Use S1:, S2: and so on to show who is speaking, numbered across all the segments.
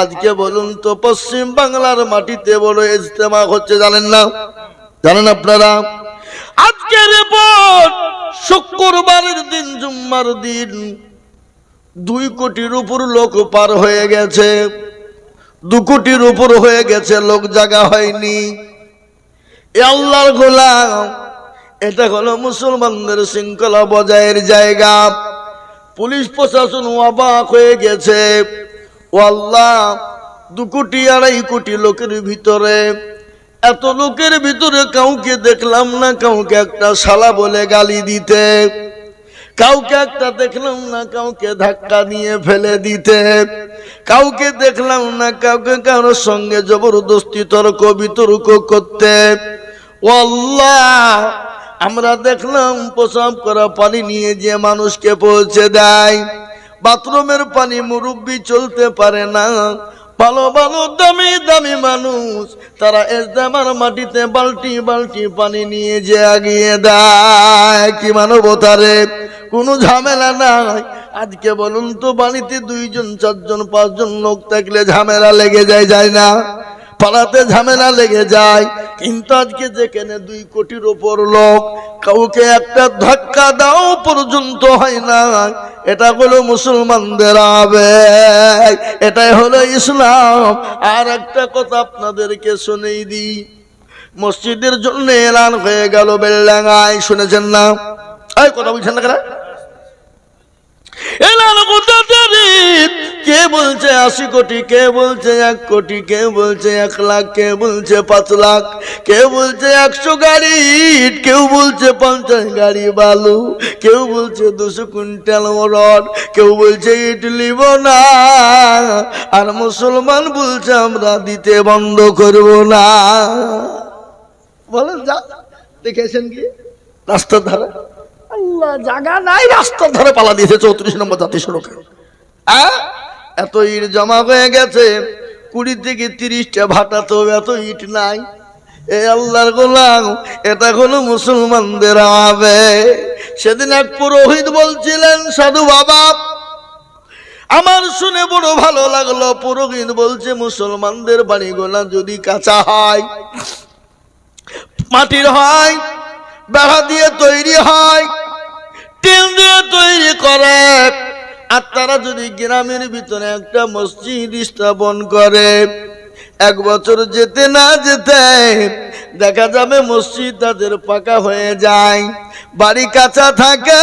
S1: আজকে বলুন তো পশ্চিম বাংলার মাটিতে বড় ইজতেমা হচ্ছে, জানেন না? জানেন আপনারা? আজকের রিপোর্ট শুক্রবারের দিন, জুম্মার দিন 2 কোটির উপর লোক পার হয়ে গেছে। 2 কোটির উপর হয়ে গেছে, লোক জায়গা হয়নি। এ আল্লাহর গোলাম, এটা হলো মুসলমানদের শৃঙ্খলা বজায়ের জায়গা। পুলিশ প্রশাসন অবাক হয়ে গেছে। ও আল্লাহ, 2 কোটি 2.5 কোটি লোকের ভিতরে, এত লোকের ভিতরে কাউকে দেখলাম না কাউকে একটা শালা বলে গালি দিতে, কাউকে একটা দেখলাম না কাউকে ধাক্কা নিয়ে ফেলে দিতে, কাউকে দেখলাম না কাউকে কারোর সঙ্গে জবরদস্তি তর্ক বিতর্ক করতে। ও আল্লাহ, আমরা দেখলাম প্রসাব করা পানি নিয়ে যে মানুষকে পৌঁছে দেয়, বাথরুমের পানি মুরব্বি চলতে পারে না, ভালো ভালো দামি দামি মানুষ তারা ইজতেমার মাটিতে বালতি বালতি পানি নিয়ে যে আগিয়ে দেয়। কি মানবতা রে, কোনো ঝামেলা নাই। আজকে বলুন তো, বাড়িতে 2 জন 4 জন 5 জন লোক থাকলে ঝামেলা লেগে যায়, যায় না? পাড়াতে ঝামেলা লেগে যায়। কিন্তু আজকে যেখানে 2 কোটির উপর লোক, কাউকে একটা ধাক্কা দাও পর্যন্ত হয় না। এটা হলো মুসলমানদের আবেগ, এটাই হলো ইসলাম। আর একটা কথা আপনাদেরকে শুনেই দিই, মসজিদের জন্য এলান হয়ে গেল বেলডাঙ্গায়, শুনেছেন না? এই কথা বলছেন না কেন? এলান কোথায়? কে বলছে 80 কোটি, কে বলছে 1 কোটি, কে বলছে 1 লাখ, কে বলছে 5 লাখ, কেউ বলছে 100 গাড়ি ইট, কেউ বলছে 50 গাড়ি বালু, কেউ বলছে 200 কুইন্টাল রড, কেউ বলছে ইট লিব না। আর মুসলমান বলছে আমরা দিতে বন্ধ করব না। বলেন, যা দেখেছেন কি রাস্তার ধারে? আল্লাহ, জায়গা নাই, রাস্তার ধারে পালা দিয়েছে 34 নম্বর জাতীয় সড়কে। এত ইট জমা হয়ে গেছে, 20 থেকে 30টা ভাটাতেও এত ইট নাই। এই আল্লাহর গোলাম, এটা হলো মুসলমানদের আবেগ। সেদিন এক পুরোহিত বলছিলেন, সাধু বাবা, আমার শুনে বড় ভালো লাগলো। পুরোহিত বলছে, মুসলমানদের বাড়িগুলা যদি কাঁচা হয়, মাটির হয়, বেড়া দিয়ে তৈরি হয়, টিন দিয়ে তৈরি করে, আর তারা যদি গ্রামের ভিতরে একটা মসজিদ স্থাপন করে, 1 বছর যেতে না যেতে দেখা যাবে মসজিদ তাদের পাকা হয়ে যায়, বাড়ি কাঁচা থাকে।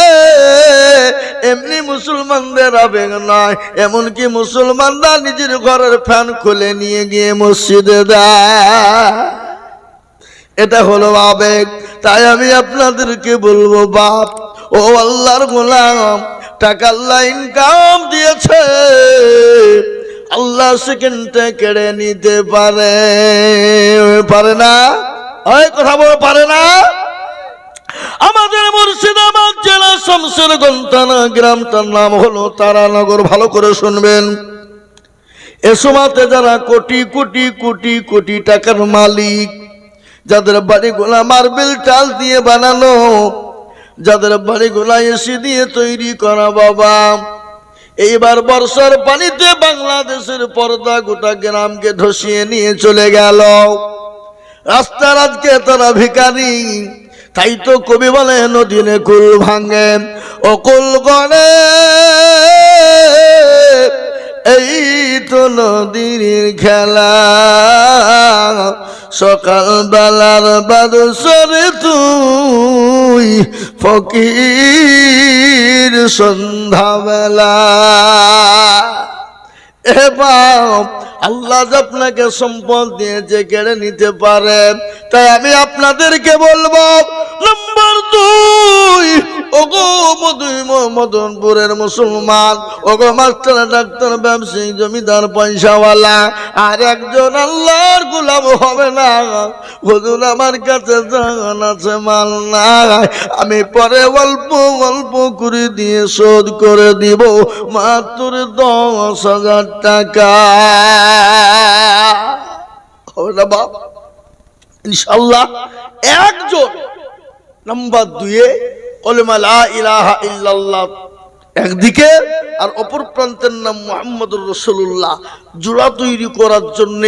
S1: এমনি মুসলমানদের আবেগ নয়, এমনকি মুসলমানরা নিজের ঘরের ফ্যান খুলে নিয়ে গিয়ে মসজিদে দেয়। এটা হলো আবেগ। তাই আমি আপনাদেরকে বলবো, বাপ ও আল্লাহর গোলাম, টাকা আল্লাহ ইনকাম দিয়েছে, আল্লাহ সেকেন্ডে কেড়ে নিতে পারে, পারে না? ওই কথা বলে পারে না? আমাদের মুর্শিদাবাদ জেলা শামসেরগঞ্জ থানা, গ্রামটার নাম হলো তারানগর। ভালো করে শুনবেন। এ সময়তে যারা কোটি কোটি কোটি কোটি টাকার মালিক, যাদের বাড়িগুলা মার্বেল টাইলস দিয়ে বানানো, যাদের বাড়িগুলা এসি দিয়ে তৈরি করা, বাবা, এইবার বর্ষার পানিতে বাংলাদেশের পর্দা গোটা গ্রামকে ধসিয়ে নিয়ে চলে গেল। রাস্তার আজকে তারা ভিখারি। তাই তো কবি বলে, নদীনে কুল ভাঙে ও কুল গড়ে, এই তো নদীর খেলা। সকাল বেলার বাদশরে তুই ফকির সন্ধ্যাবেলা। এ বাপ, আল্লাহ আপনাকে সম্পদ দিয়েছে, কেড়ে নিতে পারে। তাই আমি আপনাদেরকে বলবো, নম্বর 2, ওগো মদনপুরের মুসলমান, ওগো মাস্টার, ডাক্তার, ব্যবসায়ী, জমিদার, পয়সাওয়ালা, আর একজন আল্লাহর গোলাম হবে না। হুজুর, আমার কাছে জান আছে, মাল নাই, আমি পরে অল্প অল্প করে দিয়ে শোধ করে দিব, মাত্র 10,000 টাকা। হবে না বাপ? ইনশাআল্লাহ একজন। নাম্বার 2, কলেমা লা ইলাহা ইল্লাল্লাহ একদিকে, আর অপর প্রান্তের নাম মুহাম্মদুর রাসূলুল্লাহ। জোড়া তৈরি করার জন্য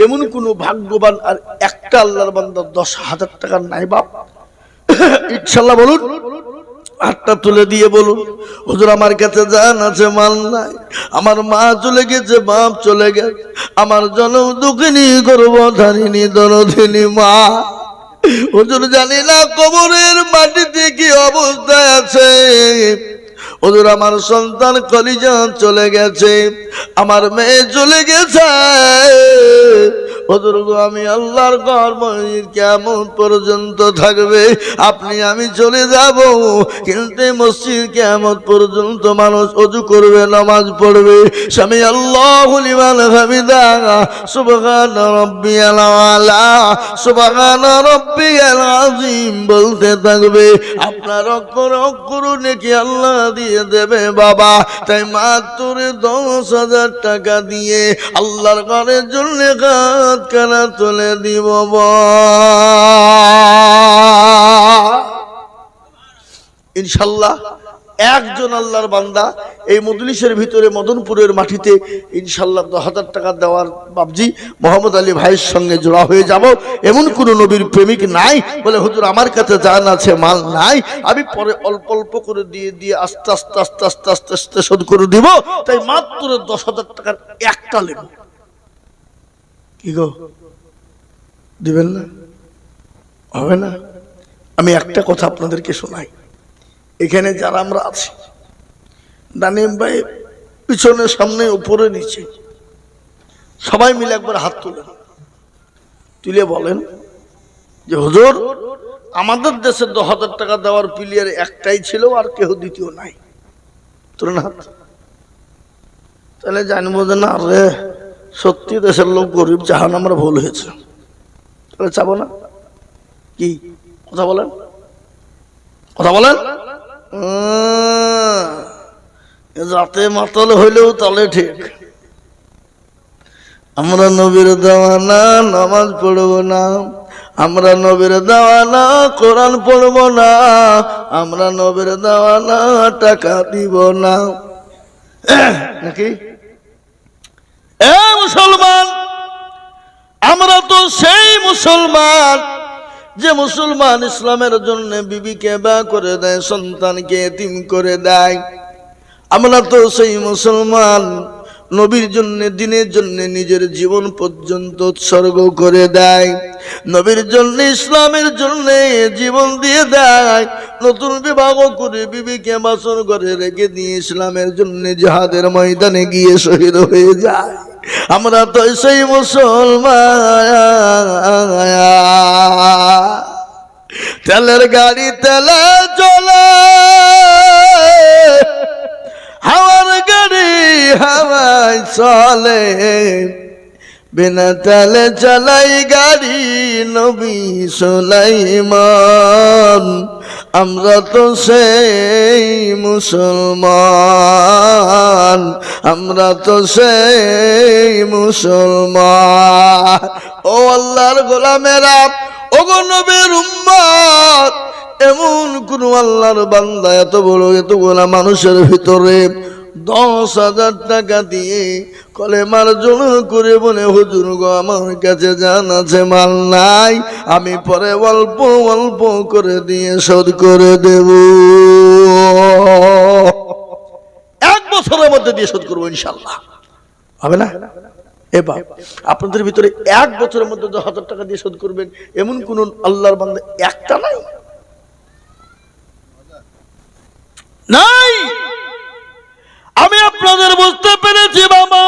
S1: এমন কোন ভাগ্যবান আর একটা আল্লাহর বান্দা 10,000 টাকা নাই বাপ? ইনশাআল্লাহ বলুন, হাতটা তুলে দিয়ে বলুন, হুজুর আমার কাছে জান আছে, মাল নাই, আমার মা চলে গেছে, বাপ চলে গেছে, আমার জনম দুঃখিনী গর্ভধারিণী দরদিনী মা, হুজুর জানি না কবরের মাটিতে কি অবস্থায় আছে, হুজুর আমার সন্তান কলিজা চলে গেছে, আমার মেয়ে চলে গেছে, হুজুর গো আমি আল্লাহর ঘর মসজিদ কিয়ামত পর্যন্ত থাকবে, আপনি আমি চলে যাব, কিন্তু মসজিদ কিয়ামত পর্যন্ত মানুষ ওযু করবে, নামাজ পড়বে, সামি আল্লাহু লিমান হামিদা, সুবহান রাব্বিয়াল আলা, সুবহান রাব্বিয়াল আযীম বলতে থাকবে, আপনার অক্ষর অক্ষর নাকি আল্লাহ দিয়ে দেবে বাবা। তাই মাত্র 10,000 টাকা দিয়ে আল্লাহর ঘরের জন্য হাত কানা তুলে দিব। ইনশাআল্লাহ একজন আল্লাহর বান্দা এই মজলিসের ভিতরে মদনপুরের মাটিতে ইনশাআল্লাহ 10,000 টাকা দেওয়ার বাবজি মোহাম্মদ আলী ভাইয়ের সঙ্গে জোড়া হয়ে যাব। এমন কোন নবীর প্রেমিক নাই বলে হুজুর আমার কাছে জান আছে, মাল নাই, আমি পরে অল্প অল্প করে দিয়ে দিয়ে আস্তে আস্তে আস্তে আস্তে আস্তে আস্তে শোধ করে দিব। তাই মাত্র 10,000 টাকার একটা লেবু কি গো দিবেন না? হবে না? আমি একটা কথা আপনাদেরকে শোনাই। এখানে যারা আমরা আছি, ডানিম ভাই পিছনে সামনে উপরে নিচে সবাই মিলে একবার হাত তুলেন, তুলে বলেন যে হুজুর আমাদের দেশে 10,000 টাকা দেওয়ার প্লেয়ার একটাই ছিল, আর কেউ দ্বিতীয় নাই। তুলেন হাত, তাহলে জানবো যে না রে সত্যি দেশের লোক গরিব, জাহান আমরা ভুল হয়েছে, তাহলে চাবো না। কি কথা বলেন, কথা বলেন, যাতে মাতাল হইলেও তাহলে ঠিক। আমরা নবীর দেওয়ানা নামাজ পড়বো না, আমরা নবীর দেওয়ানা কোরআন পড়বো না, আমরা নবীর দেওয়ানা টাকা দিব না, নাকি? এ মুসলমান, আমরা তো সেই মুসলমান যে মুসলমান ইসলামের জন্য বিবিকে ব্যয় করে দেয়, সন্তানকে এতিম করে দেয়। আমরা তো সেই মুসলমান নবীর জন্য, দিনের জন্য নিজের জীবন পর্যন্ত উৎসর্গ করে দেয়, নবীর জন্য ইসলামের জন্য জীবন দিয়ে দেয়, নতুন বিবাহ করে বিবিকে বাসর করে রেখে দিয়ে ইসলামের জন্য জিহাদের ময়দানে গিয়ে শহীদ হয়ে যায়। আমরা তো সেই মুসলমান। তেলের গাড়ি তেলে চলে, হাওয়ার গাড়ি হাওয়ায় চলে, বিনা তেলে চালাই গাড়ি নবী সুলাইমান। আমরা তো সেই মুসলমান, আমরা তো সেই মুসলমান। ও আল্লাহর গোলামেরা, ও গো নবীর উম্মত, এমন কোন আল্লাহর বান্দা এত বড় এতগুলা মানুষের ভিতরে 10,000 টাকা দিয়ে কলেমার জন্য করে বলে হুজুর গো আমার কাছে জান আছে, মাল নাই, আমি পরে অল্প অল্প করে দিয়ে শোধ করে দেব, 1 বছরের মধ্যে দিয়ে শোধ করবো ইনশাআল্লাহ। হবে না? এবার আপনাদের ভিতরে 1 বছরের মধ্যে 10,000 টাকা দিয়ে শোধ করবেন এমন কোন আল্লাহর বান্দা একটা নাই? নাই। আমি আপনাদের বুঝতে পেরেছি বাবা,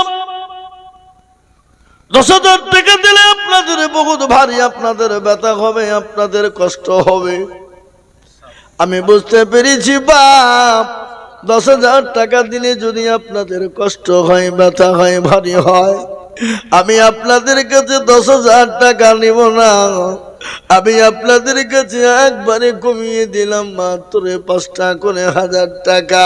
S1: 10,000 টাকা দিলে আপনাদের বহুত ভারী, আপনাদের ব্যথা হবে, আপনাদের কষ্ট হবে। আমি বুঝতে পেরেছি বাপ, 10,000 টাকা দিলে যদি আপনাদের কষ্ট হয়, ব্যথা হয়, ভারী হয়, আমি আপনাদের কাছে 10,000 টাকা নিব না, আমি আপনাদের কাছে একবারে কমিয়ে দিলাম মাত্র 5 টাকা করে 1,000 টাকা।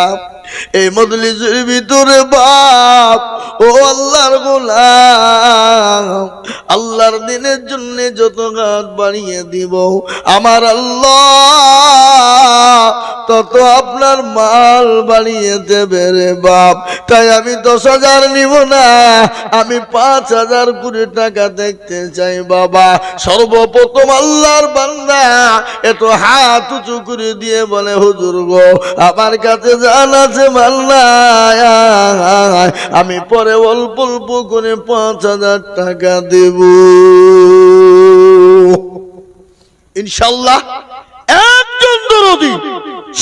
S1: এই মজলিসের ভিতরে বাপ, ও আল্লাহর গোলাম, আল্লাহর দিনের জন্য যত হাত বাড়িয়ে দিব আমার আল্লাহ তত আপনার মাল বাড়িয়ে দেবে রে বাপ। তাই আমি 10,000 নিব না, আমি 5,000 করে টাকা দেখতে চাই বাবা। সর্বপ্রথম আল্লাহর বান্দা এত হাত উঁচু করে দিয়ে বলে হুজুর গো আমার কাছে জান আছে মাল নাই, আমি পরে অল্প অল্প করে 5,000 টাকা দেব ইনশাল্লাহ। একজন দরদি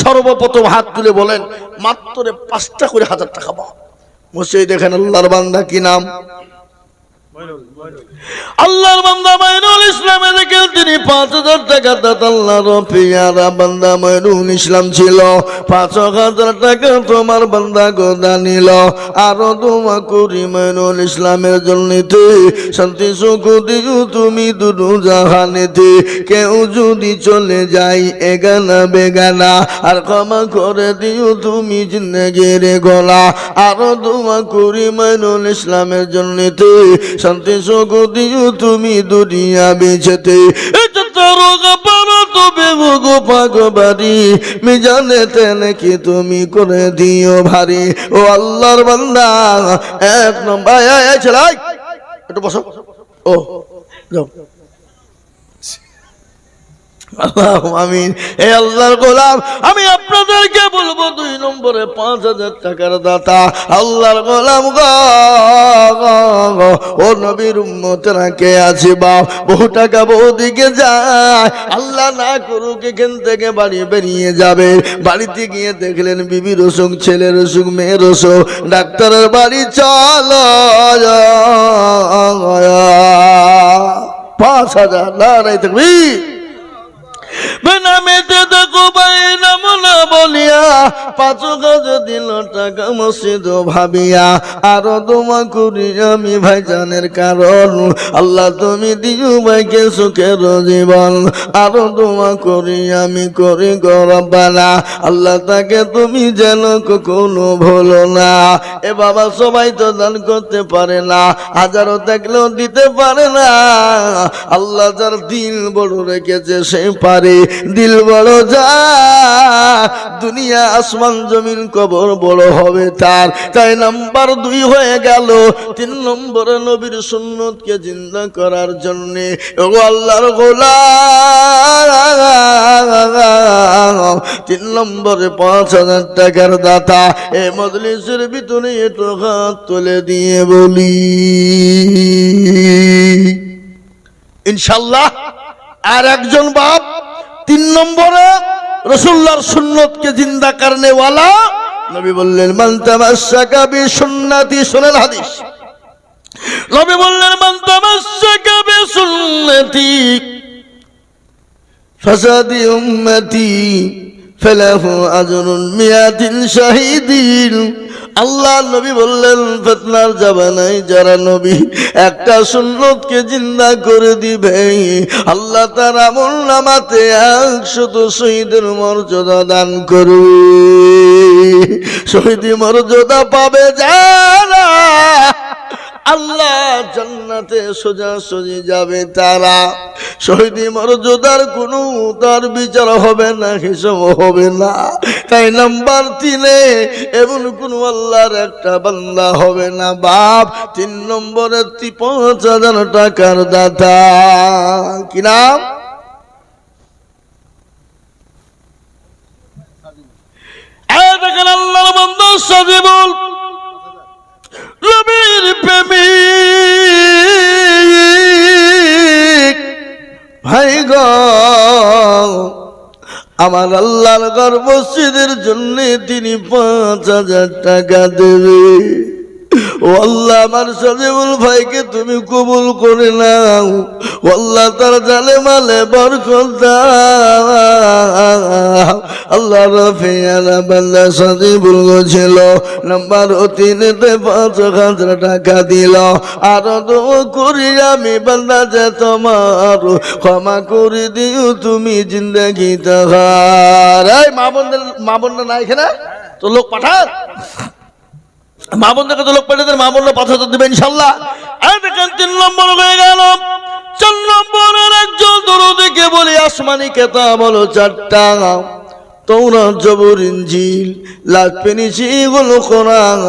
S1: সর্বপ্রথম হাত তুলে বলেন মাত্র 5টা করে 1000 টাকা পাও। মুসে দেখেন আল্লাহর বান্দা কি নাম? আল্লাহর বান্দা মাইনুল ইসলামে দেখেন তিনি 5,000 টাকা দাতা। আল্লাহর পেয়ারা বান্দা মাইনুল ইসলাম ছিল। 5,000 টাকা তোমার বান্দা গোদা নিল। আরো দোয়া করি মাইনুল ইসলামের জন্যতে শান্তি সুখ দিও তুমি দুরু জাহানেতে। কেউ যদি চলে যায় এগানা বেগানা আর ক্ষমা করে দিও তুমি জিন্দেগির গলা। আরো দোয়া করি মাইনুল ইসলামের জন্যতে শান্তি সুখ দিও তুমি দুনিয়া বেঁচেতে। মিজানে নাকি তুমি করে দিও ভারী। ও আল্লাহর বান্দা এক নম্বর ছেলে একটু বসো। ও যাও আমিন। হে আল্লাহর গোলাম আমি আপনাদেরকে বলবো 2 নম্বরে 5,000 টাকার দাতা আল্লাহর গোলাম গো ও নবীর উম্মতরা কে আছে বাপ? বহু টাকা বহু দিকে যায়, আল্লাহ না করুক এখান থেকে বাড়ি বেরিয়ে যাবে। বাড়িতে গিয়ে দেখলেন বিবির অসুখ, ছেলের অসুখ, মেয়ের অসুখ, ডাক্তারের বাড়ি চলো 5,000 লড়াই থাকবি বেনামেতে দেখো বাইনা মনা বলিয়া 5,000 দিল টাকা মসজিদ ভাবিয়া। আরো দোয়া করি আমি ভাইজানের কারণ আল্লাহ তুমি দিও ভাইকে সুখের জীবন। আরো দোয়া করি আমি করি গরবানা আল্লাহ তাকে তুমি যেন কখনো ভুলো না। এ বাবা সবাই তো দান করতে পারে না, হাজারো থাকলেও দিতে পারে না। আল্লাহ যার দিল বড় রেখেছে সে পারে। দিল বড় যা দুনিয়া আসমান জমিন কবর বড় হবে তার। তাই নাম্বার 2 হয়ে গেল 3 নম্বরে নবীর সুন্নতকে জিন্দা করার জন্য আল্লাহর গোলাম 3 নম্বরে 5,000 টাকার দাতা। এই মজলিসের ভিতরে একটু হাত তুলে দিয়ে বলি ইনশাআল্লাহ। আর একজন বাপ 3 নম্বরে রাসূলুল্লাহর সুন্নতকে জিন্দা করনে वाला নবী বললেন মান তামাসসাকা বিসুন্নতি। শুনেন হাদিস, নবী বললেন মান তামাসসাকা বিসুন্নতি ফাসাদি উম্মতি ফালাহু আজরুন মিয়াতিন শাহীদিন। আল্লাহ নবী বললেন ফিতনার জামানায় যারা নবী একটা সুন্নতকে জিন্দা করে দিবে আল্লাহ তার আমলনামাতে 100 শহীদের মর্যাদা দান করবে। শহীদি মর্যাদা পাবে যারা আল্লাহ জান্নাতে সোজাসুজি যাবে তারা। শহীদি মর্যাদার কোনো তার বিচার হবে না, হিসাব হবে না। তাই নাম্বার 3 এমন কোন আল্লাহর একটা বান্দা হবে না বাপ 3 নম্বরে 5,000 টাকার দাতা। কি নাম? দেখেন আল্লাহর বান্দা সাজিবুল নবীর প্রেমিক ভাই গো আমার আল্লাহর ঘর মসজিদের জন্য তিনি 5,000 টাকা দেবে। ও আল্লাহ আমার সাজিবুল ভাইকে তুমি কবুল করে নাও। ও আল্লাহ তার জালে মালে বরকত দাও। আল্লাহ রফিয়ানা বান্দা সাজিবুল ছিল নাম্বার 3-তে 5,000 টাকা দিল। আর দোয়া করি আমি বান্দা যে তোমার ক্ষমা করে দিও তুমি জিন্দেগি তাহার। এই মা বোনরা নাই এখানে তো লোক পাঠান, মা বোনদেরকে তো লোক পাঠিয়ে দেন, মা বোনরা 5,000 দেবে ইনশাল্লাহ। দেখেন 3 নম্বর হয়ে গেল আসমানি কেতাব হলো 4টা, তৌরাত, জবুর, ইনজিল, লাখপেনিশিগুলো কোরআন।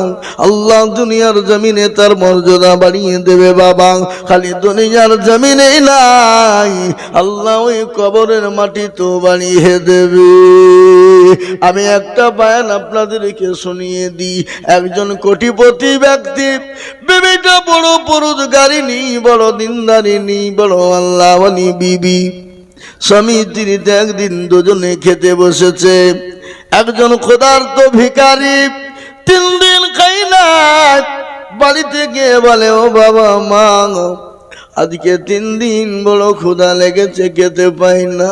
S1: আল্লাহ দুনিয়ার জমিনে তার মর্যাদা বাড়িয়ে দেবে বাবা। খালি দুনিয়ার জমিনে নাই, আল্লাহ ওই কবরের মাটি তো বাড়িয়ে দেবে। আমি একটা বয়ান আপনাদেরকে শুনিয়ে দিই। একজন কোটিপতি ব্যক্তি, বিবিটা বড় পরোজগারিনী, বড় দিনদারিনী, বড় আল্লাহওয়ালি বিবি। স্বামী স্ত্রীতে একদিন দুজনে খেতে বসেছে। একজন ক্ষুধার্ত ভিখারি 3 দিন খাই না, বাড়িতে গিয়ে বলে, ও বাবা মা, আজকে 3 দিন বড় ক্ষুধা লেগেছে, খেতে পাই না,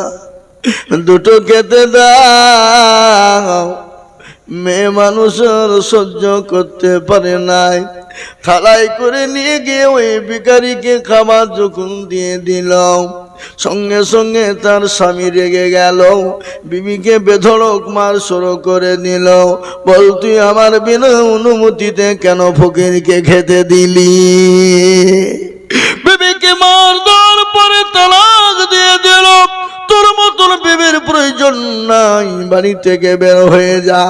S1: দুটো খেতে দাও। মেয়ে মানুষের সহ্য করতে পারে নাই, থালায় করে নিয়ে গিয়ে ওই ভিখারিকে খাবার যখন দিয়ে দিল, সঙ্গে সঙ্গে তার স্বামী রেগে গেল, বিবিকে বেধড়ক মার শুরু করে দিল। বল, তুই আমার বিনা অনুমতিতে কেন ফকিরকে খেতে দিলি? বিবিকে মার দেওয়ার পরে তালাক দিয়ে দিল। তোর মতন বিবির প্রয়োজন নাই, বাড়ি থেকে বের হয়ে যা।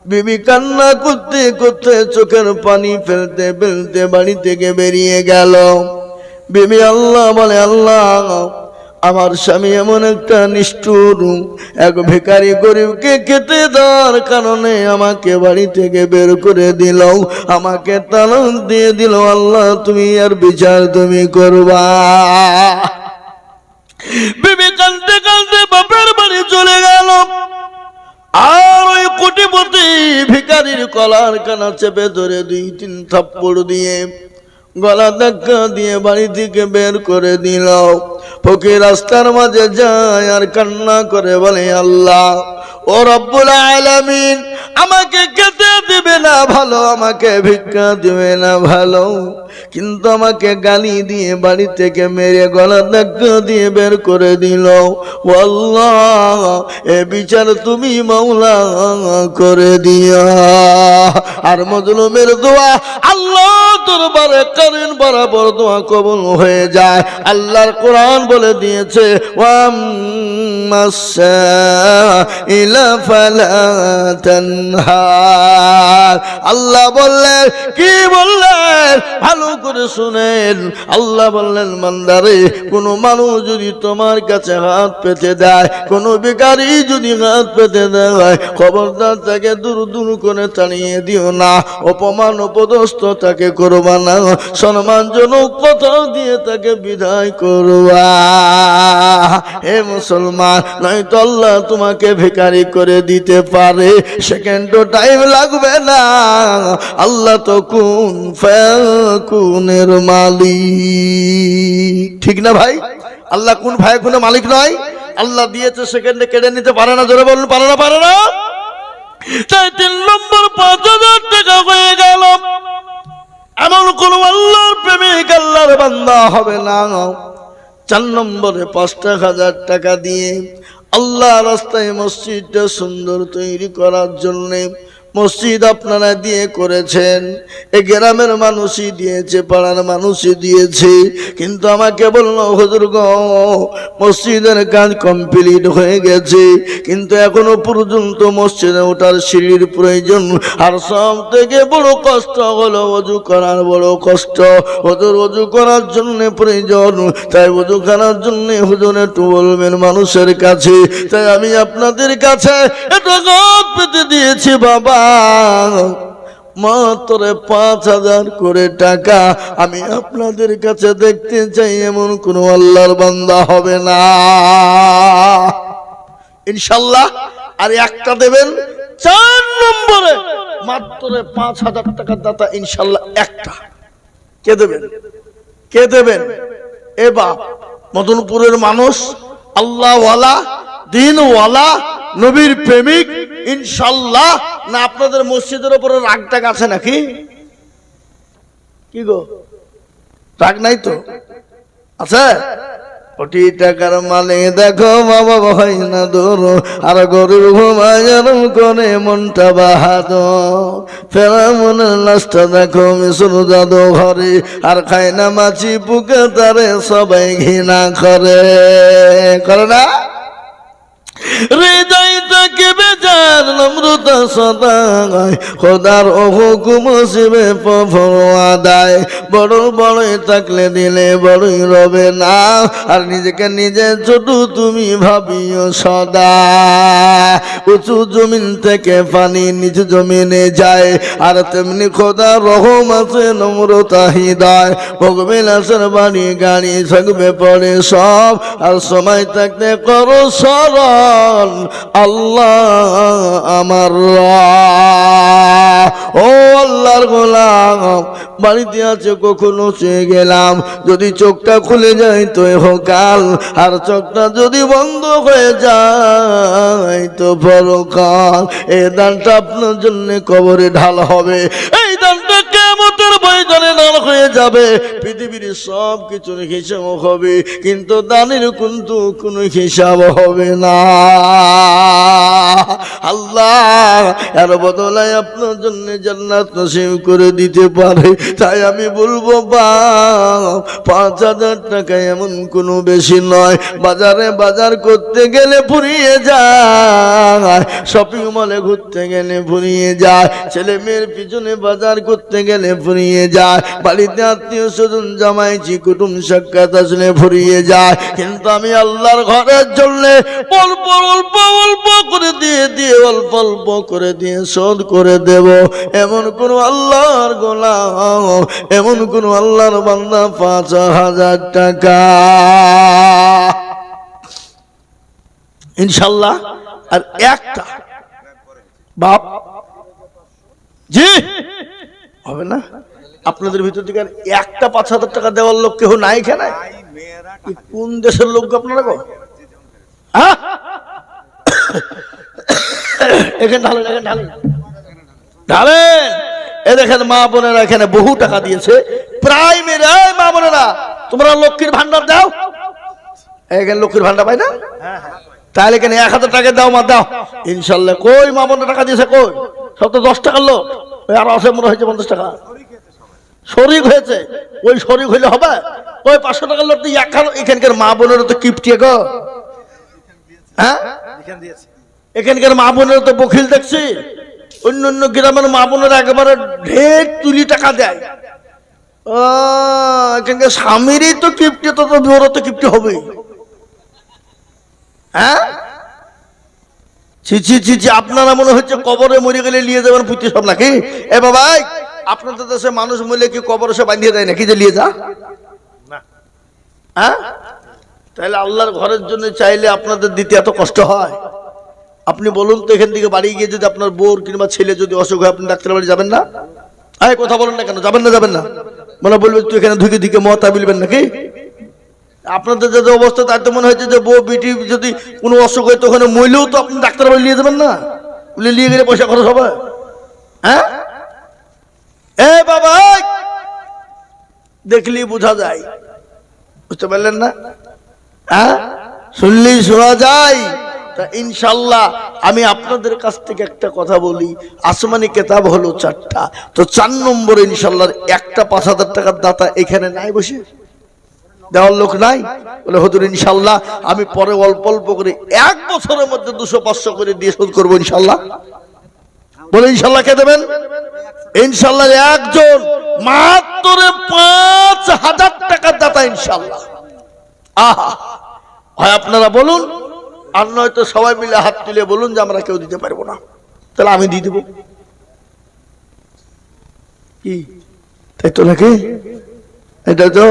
S1: বিবি কান্না করতে করতে চোখের পানি ফেলতে ফেলতে বাড়ি থেকে বেরিয়ে গেল। বিবি আল্লাহ বলে, আল্লাহ, আমার স্বামী এমন একটা নিষ্ঠুর, এক ভিখারি গরিবকে খেতে দেওয়ার কারণে আমাকে বাড়ি থেকে বের করে দিল, আমাকে তালাক দিয়ে দিল। আল্লাহ, তুমি আর বিচার তুমি করবা। বিবি কাঁদতে কাঁদতে বাপের বাড়ি চলে গেল। আর ওই কোটিপতি ভিখারির কলার কানা চেপে ধরে 2-3 থাপ্পড় দিয়ে গলা ধাক্কা দিয়ে বাড়ি থেকে বের করে দিল। ফকির রাস্তার মাঝে যায় আর কান্না করে বলে, আল্লাহ, ও রব্বুল আলামিন, আমাকে খেতে দিবে না ভালো, আমাকে ভিক্ষা দিবে না ভালো, কিন্তু আমাকে গালি দিয়ে বাড়ি থেকে মেরে গলা ধাক্কা দিয়ে বের করে দিল। ও আল্লাহ, এ বিচার তুমি মাওলা করে দিয়া। আর মজলুমের দোয়া আল্লাহ দরবারে কারিন বরাবর দোয়া কবুল হয়ে যায়। আল্লাহর কোরআন বলে দিয়েছে, আল্লাহ বললেন, কি বললেন ভালো করে শুনেন। আল্লাহ বললেন, বান্দারে, কোন মানুষ যদি তোমার কাছে হাত পেতে দেয়, কোন ভিখারি যদি হাত পেতে দেয়, খবরদার তাকে দূর দূর করে তাড়িয়ে দিও না, অপমান অপদস্থ তাকে করবা না, সম্মানজনক কথা দিয়ে তাকে বিদায় করবা। হে মুসলমান, নয়তো আল্লাহ তোমাকে ভিখারি করে দিতে পারে, সেকেন্ডও টাইম লাগবে না। আল্লাহ তো কুন ফায়াকুনের মালিক, ঠিক না ভাই? আল্লাহ কুন ফায়াকুনের মালিক নয়? আল্লাহ দিয়েছে, সেকেন্ডে কেড়ে নিতে পারে না। জোরে বলুন, পারে না? পারে না? তাই 3 নম্বর 5,000 টাকা হয়ে গেল। এমন কোন আল্লাহর প্রেমিক, আল্লাহর বান্দা হবে না। 4 নম্বরে 5,000 টাকা দিয়ে আল্লাহ রাস্তায় মসজিদটা সুন্দর তৈরি করার জন্য মসজিদ আপনারা দিয়ে করেছেন, এই গ্রামের মানুষই দিয়েছে, পাড়ার মানুষই দিয়েছে। কিন্তু আমাকে বললো, হুজুর গো, মসজিদের কাজ কমপ্লিট হয়ে গেছে, কিন্তু এখনো পর্যন্ত মসজিদে ওঠার সিঁড়ির প্রয়োজন। আর সব থেকে বড় কষ্ট হলো ওযু করার বড় কষ্ট। হুজুর, ওযু করার জন্য প্রয়োজন, তাই ওযু করার জন্য হুজুর একটু বলবেন মানুষের কাছে। তাই আমি আপনাদের কাছে এটা হাত পেতে দিয়েছি বাবা, মাত্র 5,000 করে টাকা। আমি আপনাদের কাছে দেখতে চাই এমন কোন আল্লাহর বান্দা হবে না, ইনশাআল্লাহ। আর একটা দেবেন 4 নম্বরে, মাত্র 5,000 টাকার দাতা ইনশাআল্লাহ একটা। কে দেবেন? কে দেবেন? এ বাপ, মদনপুরের মানুষ, আল্লাহওয়ালা, দিনওয়ালা, নবীর প্রেমিক, ইনশাআল্লাহ। না আপনাদের মসজিদের উপরে রাগ টাগ আছে নাকি? কি গো, রাগ নাই তো? আছে? কোটি টাকার মালিক দেখো বাবা হয় না দূর, আর গরিব ঘুমায় করে মনটা বাহাদুর। ফেরাউনের লাশটা দেখো মিশর জাদু ঘরে, আর খায় না মাছি পুকে তারে সবাই ঘৃণা করে, করে না? হৃদয় থেকে বেজার নম্রতা সদায়, খোদার হুকুম শিবে পরোয়াদায়। বড় বড়ই থাকলে দিলে বড়ই রবে না, আর নিজেকে নিজে ছোট তুমি ভাবিও সদা। উঁচু জমিন থেকে পানি নিচু জমিনে যায়, আর তেমনি খোদার রহম আছে নম্রতা হৃদয়। ভোগবিলাসের বাড়ি গাড়ি থাকবে পড়ে সব, আর সময় থাকতে করো স্মরণ আল্লাহ আমার। ও আল্লাহর গোলাম, বাড়িতে আছে কখনো চেয়ে গেলাম, যদি চোখটা খুলে যায় তো কাল, আর চোখটা যদি বন্ধ হয়ে যায় তো পরকাল। এই দানটা আপনার জন্য কবরে ঢাল হবে, এই দানটা কিয়ামতের ময়দানে ঢাল হয়ে যাবে। পৃথিবীর সব কিছুর হিসাব হবে, কিন্তু দানের কিন্তু কোনো হিসাব হবে না। আল্লাহ এর বদলায় আপনার জন্য জান্নাত নসিব করে দিতে পারে। তাই আমি বলবো বাপ, ৫,০০০ টাকা এমন কোনো বেশি নয়। বাজারে বাজার করতে গেলে ফুরিয়ে যায়, শপিং মলে ঘুরতে গেলে ফুরিয়ে যায়, ছেলে মেয়ের পিছনে বাজার করতে গেলে ফুরিয়ে যায়, বাড়িতে আত্মীয় স্বজন জামাইছি কুটুম সাক্ষাৎ আসলে ফুরিয়ে যায়। কিন্তু আমি আল্লাহর ঘরের জন্য অল্প অল্প অল্প করে দিয়ে দিয়ে অল্প অল্প করে দিয়ে শোধ করে দেব। এমন কোন আল্লাহর গোলাম, এমন কোন আল্লাহর বান্দা ৫,০০০ টাকা ইনশাল্লাহ। আর একটা বাপ জি হবে না, আপনাদের ভিতর থেকে একটা ৫,০০০ টাকা দেওয়ার লোক কেউ নাই? এখানে কোন দেশের লোক আপনারা গো? হ্যাঁ, এখানে ঢালেন, এখানে ঢালেন, ঢালেন। এ দেখেন মা বোনেরা এখানে বহু টাকা দিয়েছে। প্রাইমারি মা বোনেরা, তোমরা লক্ষ্মীর ভান্ডার দাও। এখানে লক্ষ্মীর ভান্ডার পাই না? তাহলে এখানে ১,০০০ টাকা দাও, মা দাও ইনশাল্লাহ। কই মা বোনেরা টাকা দিয়েছে? কই? সব তো ১০ টাকার লোক, আর আছে মনে হয়েছে ৫০ টাকা শরিক হয়েছে। ওই শরিক হইলে হবে? ওই ৫০০ টাকার লোক তো এখানকার মা বোনেরা তো কিপটিয়ে গো। হ্যাঁ, এখানকার মা বোনেরা তো বখিল দেখছি। অন্য অন্য গ্রামের মা বোনেরা একেবারে ঢের তুলি টাকা দেয়। এখানকার স্বামীরই তো কিপটি, তো বড় তো কিপটি হবে। হ্যাঁ, ছি ছি ছি ছি, আপনারা মনে হচ্ছে কবরে মরে গেলে নিয়ে যাবেন পুঁতি সব নাকি? এ বাবা, আপনাদের দেশে মানুষ মরলে কি কবরে সে বাঁধিয়ে দেয় নাকি যে নিয়ে যা? হ্যাঁ, তাহলে আল্লাহর ঘরের জন্য চাইলে আপনাদের দিতে এত কষ্ট হয়? আপনি বলুন তো, এখান থেকে বাড়ি গিয়ে যদি আপনার বোর কিংবা ছেলে যদি অসুখ হয়, আপনি ডাক্তার বাড়ি যাবেন না? এই কথা বলেন না কেন, যাবেন না? যাবেন না মানে বলবে তুই এখানে ধুকে ধুকে মতা বলবেন নাকি? আপনাদের যে অবস্থা, তাই তো মনে হচ্ছে যে বউ বিটি যদি কোনো অসুখ হয়, তো ওখানে মইলেও তো আপনি ডাক্তার বাড়ি নিয়ে যাবেন না? বলে নিয়ে গেলে পয়সা খরচ হবে। হ্যাঁ, এ বাবা, দেখলি বোঝা যায়, বুঝতে পারলেন না? হ্যাঁ, শুনলেই শোনা যায়। তা ইনশাল্লাহ আমি আপনাদের কাছ থেকে একটা কথা বলি, আসমানি কিতাব হলো ৪টা, তো ৪ নম্বরে ইনশাল্লাহ একটা ৫,০০০ টাকার দাতা এখানে নাই, বসে দেওয়ার লোক নাই। বলে হুজুর ইনশাল্লাহ আমি পরে অল্প অল্প করে ১ বছরের মধ্যে ২০০-৫০০ করে দিয়ে শোধ করবো ইনশাল্লাহ। বলে ইনশাল্লাহ কে দেবেন? ইনশাল্লাহ একজন মাত্র ৫,০০০ টাকার দাতা ইনশাল্লাহ। আহা, হয় আপনারা বলুন, আর নয়তো সবাই মিলে হাত তুলে বলুন যে আমরা কেউ দিতে পারবো না, তাহলে আমি দিয়ে দেবো। কি তাই তো নাকি? এটা তো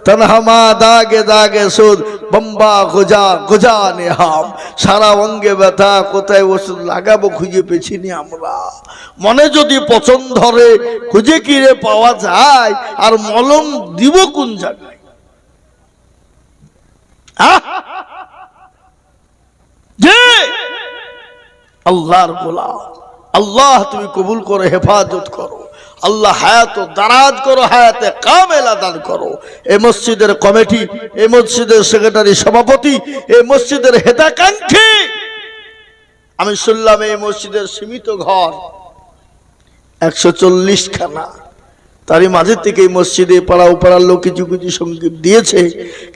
S1: তনহামা দাগে দাগে সুদ বম্বা গোজা গোজা নেহাম, সারা অঙ্গে ব্যথা, কোথায় ওষুধ লাগাবো খুঁজে পেছিনি আমরা। মনে যদি পছন্দ ধরে খুঁজে কিরে পাওয়া যায়, আর মলম দিব কোন জায়গায়? যে আল্লাহর গোলাম, আল্লাহ তুমি কবুল করো, হেফাজত করো। আল্লাহ হায়াত দারাজ করো, হায়াতে কামেলা দান করো। এই মসজিদের কমিটি, এই মসজিদের সেক্রেটারি সভাপতি, এই মসজিদের হেতাকাঙ্ক্ষী, আমি শুনলাম এই মসজিদের সীমিত ঘর 140 খানা, তারই মাঝে থেকে এই মসজিদে পাড়া পাড়ার লোক কিছু কিছু সঙ্গীত দিয়েছে।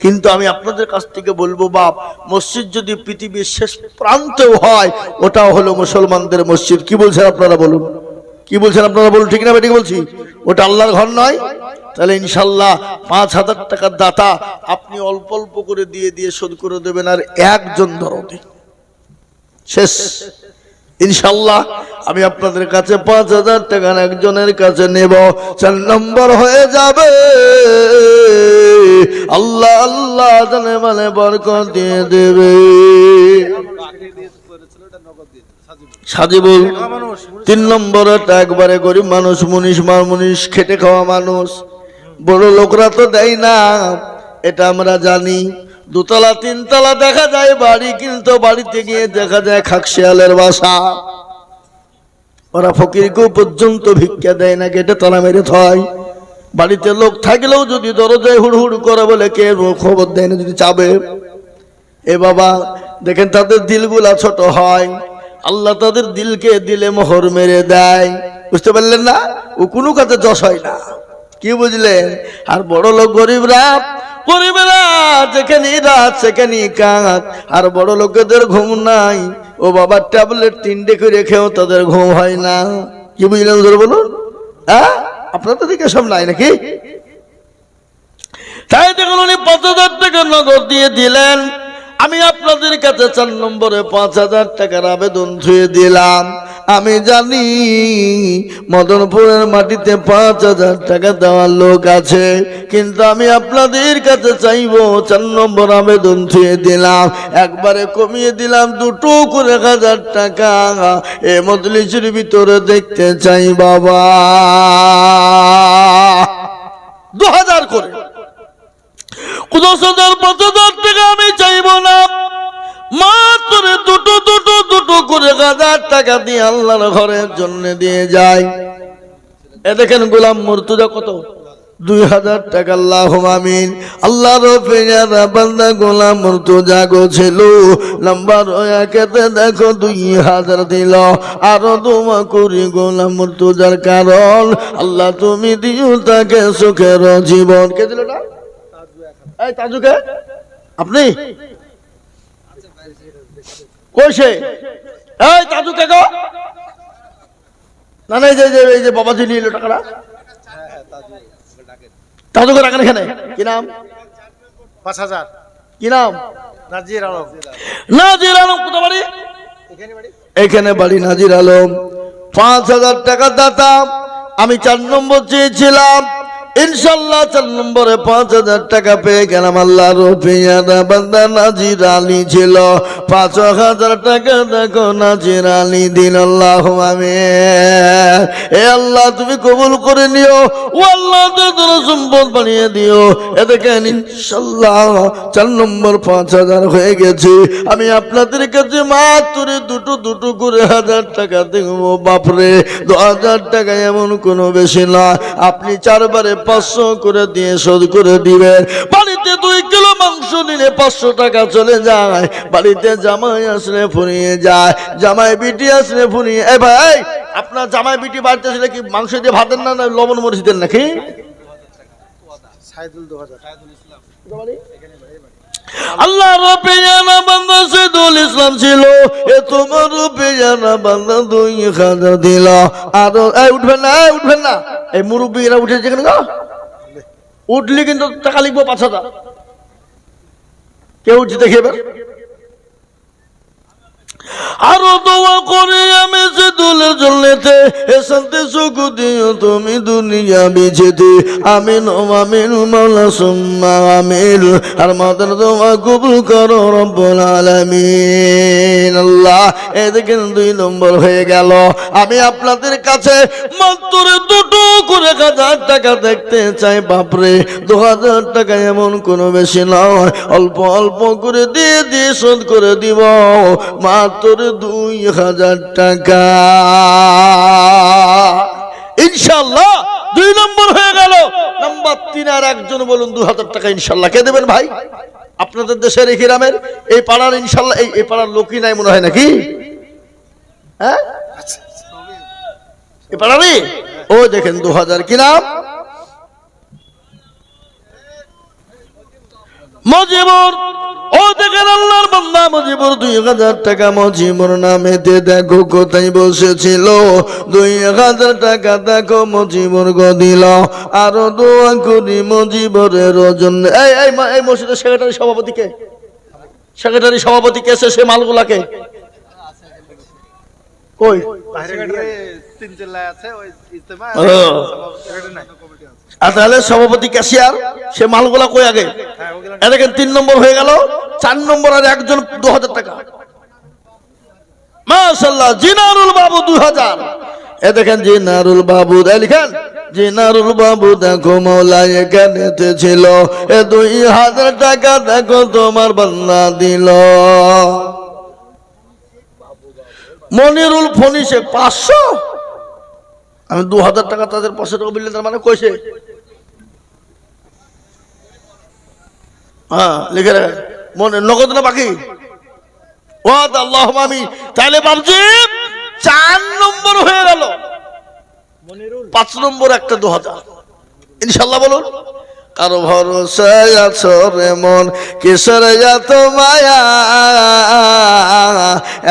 S1: কিন্তু আমি আপনাদের কাছ থেকে বলবো, বাপ, মসজিদ যদি পৃথিবীর শেষ প্রান্তেও হয়, ওটাও হলো মুসলমানদের মসজিদ। কি বলছেন আপনারা বলুন? কি বলছেন আপনারা বলুন? ঠিক না বেঠিক বলছি? ওটা আল্লাহর ঘর নয়? তাহলে ইনশাল্লাহ 5000 টাকার দাতা আপনি অল্প অল্প করে দিয়ে দিয়ে শোধ করে দেবেন, আর একজন দরদি শেষ। ইনশাল্লাহ আমি আপনাদের কাছে 5000 টাকা একজনের কাছে নেব, 4 নম্বর হয়ে যাবে। আল্লাহ আল্লাহ জানে মানে বরকত দিয়ে দেবে। সাজিবুল 3 নম্বরটা একবারে গরিব মানুষ, মুনিশ খেটে খাওয়া মানুষ। বড় লোকরা তো দেয় না, এটা আমরা জানি। 2 তলা 3 তলা দেখা যায় বাড়ি, কিন্তু বাড়িতে গিয়ে দেখা যায় খাকশিয়ালের বাসা। ওরা ফকিরকেও পর্যন্ত ভিক্ষা দেয় না, গেটে তালা মেরে থয়। বাড়িতে লোক থাকলেও যদি দরজায় হুড় করে বলে কে, খবর দেয় না যদি চাবে। এ বাবা দেখেন, তাদের দিলগুলা ছোট হয়, আল্লাহ তাদের দিলকে দিলে মোহর মেরে দেয়। বুঝতে পারলেন না? ও কোনো কাজে যশ হয় না। কি বুঝলেন? আর বড় লোক গরিবরা যেখানে রাত সেখানে কাঁদ। আর বড় লোকেদের ঘুম নাই, ও বাবা ট্যাবলেট 3টে করে খেয়েও তাদের ঘুম হয় না। কি বুঝলেন বলুন? হ্যাঁ, আপনাদের দিকে সব নাই নাকি? তাই দেখুন, উনি 5000 টাকা নগদ দিয়ে দিলেন। আমি আপনাদের কাছে 4 নম্বরে 5000 টাকার আবেদন ধুয়ে দিলাম। আমি জানি মদনপুরের মাটিতে 5000 টাকা দেওয়ার লোক আছে, কিন্তু আমি আপনাদের কাছে চাইবো 4 নম্বর আবেদন ধুয়ে দিলাম, একবারে কমিয়ে দিলাম 2 করে 1000 টাকা। এ মজলিসের ভিতরে দেখতে চাই বাবা, 2000 করে। 10,000 5000 টাকা আমি চাইব না, মাত্র 2 করে 1000 টাকা দিয়ে আল্লাহর ঘরের জন্য দিয়ে যায়। এ দেখেন গোলাম মুর্তজা কত, 2000 টাকা। আল্লাহুম্মা আমিন। আল্লাহর পেয়ারা বান্দা গোলাম মুর্তজা গো ছিল, নাম্বার 1-তে দেখো 2000 দিল। আরো দোয়া করি গোলাম মুর্তজার, কারণ আল্লাহ তুমি দিও তাকে সুখের জীবন। কে দিল না? এই তাজুকে আপনি কইছে? এই তাজুকে গো না, এই যে বাবাজি নিল টাকাটা, তাজুকে রাখেন এখানে। কি নাম?
S2: 5000।
S1: কি নাম?
S2: নাজির আলম।
S1: নাজির আলম কোথায় বাড়ি? এখানে বাড়ি নাজির আলম। 5000 টাকা দাতা। আমি 4 নম্বর চেয়েছিলাম, ইনশাল্লাহ 4 নম্বরে 5000 টাকা পেয়ে গেলাম। আল্লাহর পেয়ারা বান্দা নাজির আলী ছিল, 5000 টাকা দেখো নাজির আলী দিন। আল্লাহুম্মা আমিন। এ আল্লাহ তুমি কবুল করে নিও, ও আল্লাহ তোর সম্পদ বানিয়ে দিও। এ দেখেন ইনশাল্লাহ 4 নম্বর 5000 হয়ে গেছে। আমি আপনাদের কাছে মাত্র 2 করে 1000 টাকা দেবো। বাপরে, 2000 টাকা এমন কোনো বেশি না। আপনি 4 বারে 500 করে দিয়ে শোধ করে দিবেন। বাড়িতে 2 কিলো মাংস নিলে 500 টাকা চলে যায়। বাড়িতে জামাই আসলে ফুরিয়ে যায়, জামাই বিটি আসলে ফুরিয়ে। এ ভাই, আপনার জামাই বিটি বাড়িতে আসলে কি মাংস দিয়ে ভাত দেন না, লবণ মরিচ দেন নাকি? আল্লাহ রব্বে জানা বান্দা সাইদুল ইসলাম ছিল, এ তোমার রব্বে জানা বান্দা 2000 দিল। আর উঠবেন না, এই মুরব্বীরা উঠেছে কেন গো? উঠলি কিন্তু টাকা লিখবো 5000। কেউ উঠছে দেখি এবার। আরো দোয়া করে আমি সাইদুলের জন্যতে, এ শান্তি সুখ দিও তুমি দুনিয়া বিজেতে। আমিন আমিন মাওলা সুম্মা আমিন। আর মাদার দোয়া কবুল করো রব্বুল আলামিন। আল্লাহ, এই দেখেন 2 নম্বর হয়ে গেল। আমি আপনাদের কাছে মাত্র 2 করে 1000 টাকা দেখতে চাই। বাপরে, 2000 টাকা এমন কোনো বেশি নয়, অল্প অল্প করে দিয়ে দিয়ে শোধ করে দিব। মাত্র 2000 টাকা ইনশাআল্লাহ 2 নম্বর হয়ে গেল। নাম্বার 3 আর একজন বলুন 2000 টাকা ইনশাআল্লাহ কে দেবেন ভাই? আপনাদের দেশের এই গ্রামের এই পাড়ার ইনশাআল্লাহ এই পাড়ার লোকই নাই মনে হয় নাকি? হ্যাঁ এই পাড়ারই ও দেখেন 2000 কি নাম? মজিবুর। ও দেখেন আল্লাহর বান্দা মজিবুর 2000 টাকা মজিবুর নামেতে দেখো কোথায় বসেছিল। 2000 টাকা দেখো মজিবুর গো দিল। আরো দোয়া করি মজিবুরের জন্য। এই মসজিদের সেক্রেটারি সভাপতি কে? সেক্রেটারি সভাপতি কে? সে মালগুলাকে কই? আর তাহলে সভাপতি ক্যাশিয়ার সে মালগুলা কই আগে? দেখেন 3 নম্বর হয়ে গেল। 4 নম্বর আর একজন 2000 টাকা মাশাআল্লাহ জিনারুল বাবু 2000। দেখেন জিনারুল বাবু লিখেন জিনারুল বাবু দেখো মৌলা এখানেতে ছিল। 2000 টাকা দেখো তোমার বান্দা দিল। মনিরুল ফনিসে 500। আমি 2000 টাকা তাদের 500 টাকা বিল তার মানে কইছে। হ্যাঁ লিখে রাখেন মনে নগদ না বাকি? ওয়াদ আল্লাহুম্মা আমিন। তাহলে বাবজি 4 নম্বর হয়ে গেল। 5 নম্বর একটা 2000 ইনশাআল্লাহ বলুন। কারো ভরসায় আছো রে মন কিসের এত মায়া,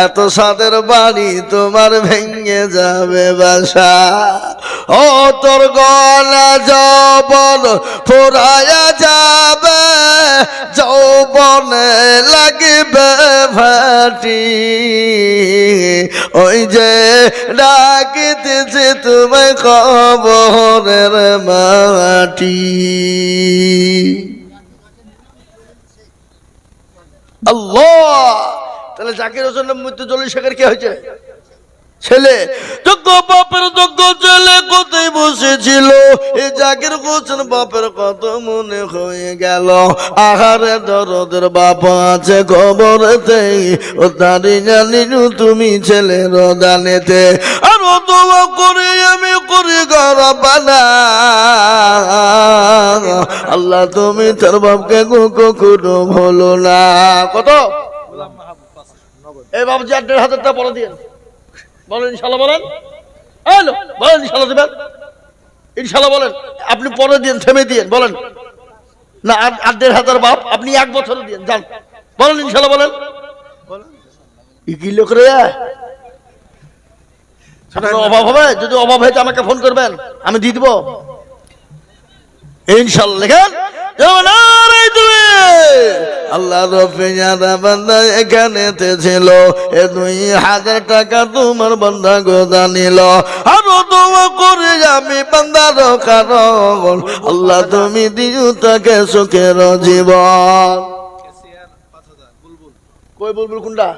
S1: এত সাদের বাড়ি তোমার ভেঙে যাবে বাসা। ও তোর গলা যৌবন ফুরায়া যাবে, যৌবনে লাগবে ভাটি। ওই যে ডাকিতেছে তোমায় কবরের মাটি। আল্লাহ। তাহলে জাকির হোসেনের মৃত্যু 40 শেখের কি হয়েছে? ছেলে যোগ্য বাপের যোগ্য ছেলে কোথায় বসেছিল। এই জাকির হোসেন বাপের কত মনে হয়ে গেল। আহারে দরদের বাপ আছে খবরেতে, ও দাঁড়ি জানি তুমি ছেলের দানেতে। আর দোয়া করে আমি করি গরবানা, আল্লাহ তুমি তার বাপকে কখনো ভুলো না। কত? এই বাবজি 1500 টাকা পরে দিয়ে বলেন ইনশাআল্লাহ বলেন। বলেন ইনশাআল্লাহ দেবেন ইনশাআল্লাহ বলেন। আপনি পরে দিন থেমে দিন বলেন না। 1500 বাপ আপনি 1 বছরে দিন যান বলেন ইনশাআল্লাহ বলেন। কি লোক রে অভাব হবে? যদি অভাব হয়েছে আমাকে ফোন করবেন আমি দিয়ে দিব ইনশাআল্লাহ। লেখেন আল্লাহ রফিয়ারা বান্দা এখানেতে ছিল। 2000 টাকা তোমার বান্দা গোদা নিল। আরো দোয়া করে আমি বান্দার কারণ আল্লাহ তুমি দিও তাকে সুখের জীবন। কই বুলবুল কোনটা?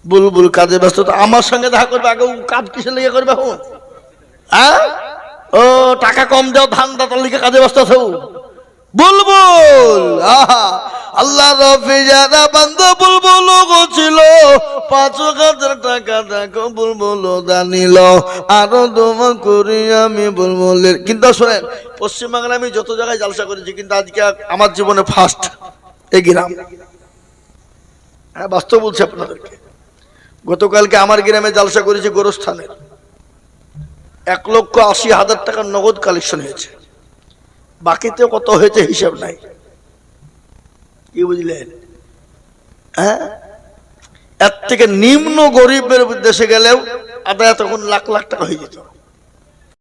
S1: বুলবুল কাজে ব্যস্ত। আমার সঙ্গে দেখা করবে আগে কাজ কিসের লেগে করবে? হ্যাঁ ও টাকা কম দাও ধান দাতার লিখে কাজে ব্যস্ত আছো বুলবুল। আল্লাহ রফিজারা বান্দা বুলবুল ছিল। 5000 টাকা দেখো বুলবুল দানিল। আরো দোয়া করি আমি বুলবুলের। কিন্তু শোনেন পশ্চিমবাংলায় আমি যত জায়গায় জালসা করেছি কিন্তু আজকে আমার জীবনে ফার্স্ট এই গ্রাম। হ্যাঁ বাস্তব বলছি আপনাদেরকে। গতকালকে আমার গ্রামে জালসা করেছি গোরস্থানের। 1,80,000 টাকার নগদ কালেকশন হয়েছে। বাকিতে কত হয়েছে হিসাব নাই। কি বুঝলেন? হ্যাঁ এর থেকে নিম্ন গরিবের দেশে গেলেও আদায় তখন লাখ লাখ টাকা হয়ে যেত।